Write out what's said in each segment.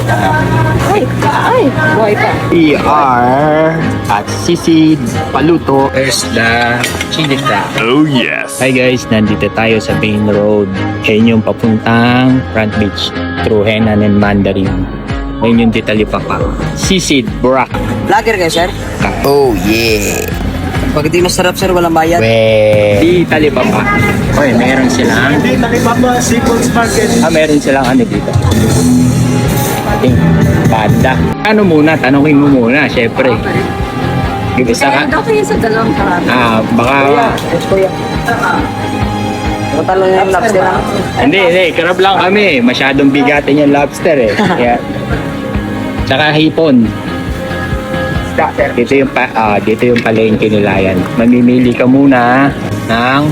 Buhay pa. We are at Sisid Paluto. There's the chili crab. Oh yes. Hi guys, nandito tayo sa main road. Ayun yung papuntang Front Beach through Henan and Mandarin. Ayun yung Titalipapa. Sisid, Burak. Vlogger kayo, sir? Oh, yeah. Pag di masarap, sir, walang bayad. Titalipapa. Oy, meron silang... Titalipapa Seafoods Market. Meron silang ano dito. Ating banda. Ano muna? Tanongin mo muna, syempre. Isa ka? Kaya kayo sa dalawang karami. Baka... Kuya. Matalo yung lobster lang. Hindi, crab lang kami. Masyadong bigatin yung lobster eh. Kaya... Tsaka hipon. Dito yung palengke nila yan. Mamimili ka muna ng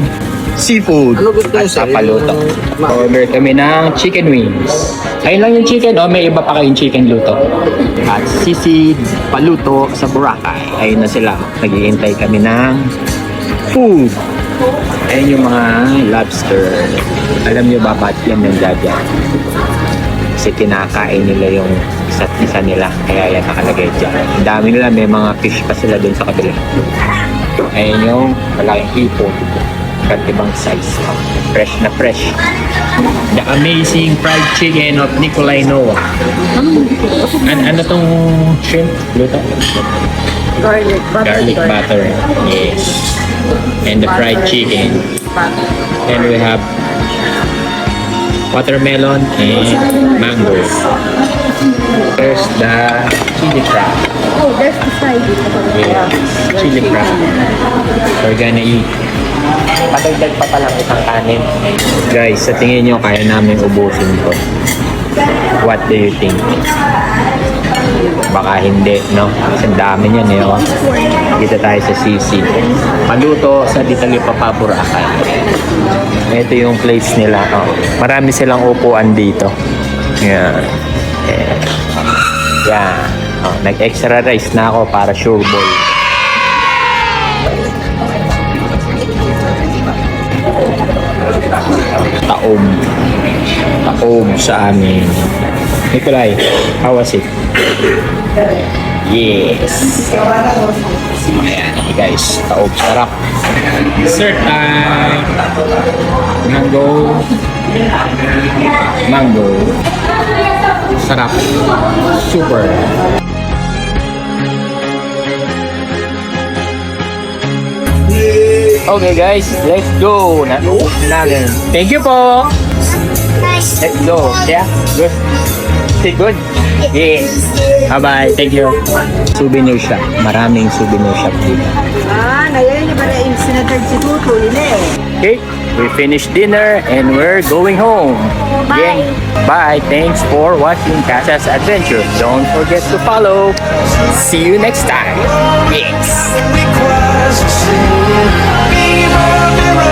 seafood Ano gusto at niyo, sir? papaluto. Order kami ng chicken wings. Ayun lang yung chicken o may iba pa kayong chicken luto? At Sisid Paluto sa Boracay. Ayun na sila. Naghihintay kami ng food. Ayun yung mga lobster. Alam nyo ba ba't yan nandiyan? Kasi kinakain nila yung isa't isa nila. Kaya yan nakalagay dyan. Ang dami nila. May mga fish pa sila dun sa kabila. Ayun yung malaking hipon. At ibang size. Fresh na fresh. The amazing fried chicken of Nicolay Noah. Ano tong shrimp? Luto? Garlic butter. Yes. And the fried chicken. And we have watermelon and mango. There's the chili crab. Oh, there's the side. Yes, chili crab. We're gonna eat. Patagdag pa palang isang kanin. Guys, sa tingin nyo, kaya namin ubusin to. What do you think? Baka hindi, no? Kasi ang dami niyan, eh. Oh. Dito tayo sa Sisid. Paluto sa Titalipapa, Boracay. Ito yung place nila. Oh. Marami silang upuan dito. Yan. Yan. Oh, nag-extra rice na ako para sure boy. Taob sa amin. Nicolay, how was it? Yes. Ayan, guys, taob sarap. Dessert time. Mango. Sarap. Super. Okay guys, let's go. Natin. Thank you po. Let's go. Yeah, good. Stay good. Yes. Bye-bye. Thank you. Souvenir shop. Maraming souvenir shop dito. Ngayon yung para yung sinatag si Tuto, yun eh. Okay, we finished dinner and we're going home. Bye. Bye. Thanks for watching Casa's Adventure. Don't forget to follow. See you next time. Yes. Requires a sin. Be my